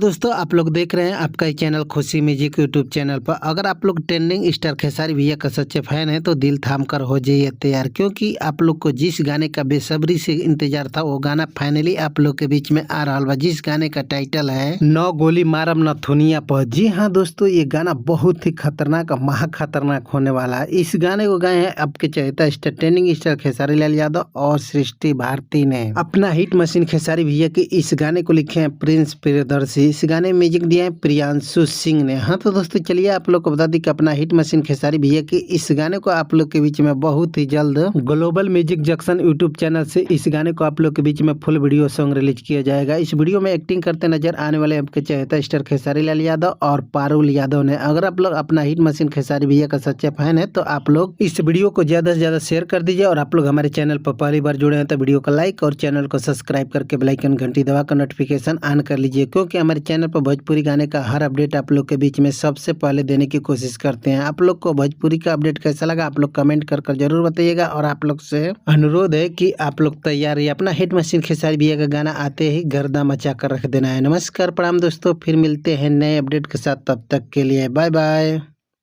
दोस्तों, आप लोग देख रहे हैं आपका ही चैनल खुशी म्यूजिक यूट्यूब चैनल पर। अगर आप लोग ट्रेंडिंग स्टार खेसारी भैया का सच्चे फैन हैं तो दिल थाम कर हो जाइए तैयार, क्योंकि आप लोग को जिस गाने का बेसब्री से इंतजार था वो गाना फाइनली आप लोग के बीच में आ रहा है, जिस गाने का टाइटल है नौ गोली मारम नथुनिया पर। जी हाँ दोस्तों, ये गाना बहुत ही खतरनाक और महा खतरनाक होने वाला है। इस गाने को गाए हैं आपके चहेता star trending star Khesari Lal Yadav और सृष्टि भारती ने। अपना हिट मशीन खेसारी भैया के इस गाने को लिखे हैं प्रिंस प्रियदर्शी। इस गाने में म्यूजिक दिया है प्रियांशु सिंह ने। हाँ तो दोस्तों चलिए आप लोग को बता दी कि अपना हिट मशीन खेसारी भैया के इस गाने को आप लोग के बीच में बहुत ही जल्द global music junction YouTube channel से इस गाने को आप लोग के बीच में फुल वीडियो सॉन्ग रिलीज किया जाएगा। इस वीडियो में एक्टिंग करते नजर आने वाले आपके चहेता स्टार खेसारी लाल यादव और पारुल यादव ने। अगर आप लोग अपना हिट मशीन खेसारी भैया का सच्चा फैन है तो आप लोग इस वीडियो को ज्यादा से ज्यादा शेयर कर दीजिए, और आप लोग हमारे चैनल पर पहली बार जुड़े हैं तो वीडियो को लाइक और चैनल को सब्सक्राइब करके बेल आइकन घंटी दबाकर नोटिफिकेशन ऑन कर लीजिए, क्योंकि हमारे चैनल पर भोजपुरी गाने का हर अपडेट आप लोग के बीच में सबसे पहले देने की कोशिश करते हैं। आप लोग को भोजपुरी का अपडेट कैसा लगा आप लोग कमेंट कर जरूर बताइएगा, और आप लोग से अनुरोध है कि आप लोग तैयार रहिए। अपना हिट मशीन खेसारी भैया का गाना आते ही गर्दा मचा कर रख देना है। नमस्कार प्रणाम दोस्तों, फिर मिलते हैं नए अपडेट के साथ, तब तक के लिए बाय बाय।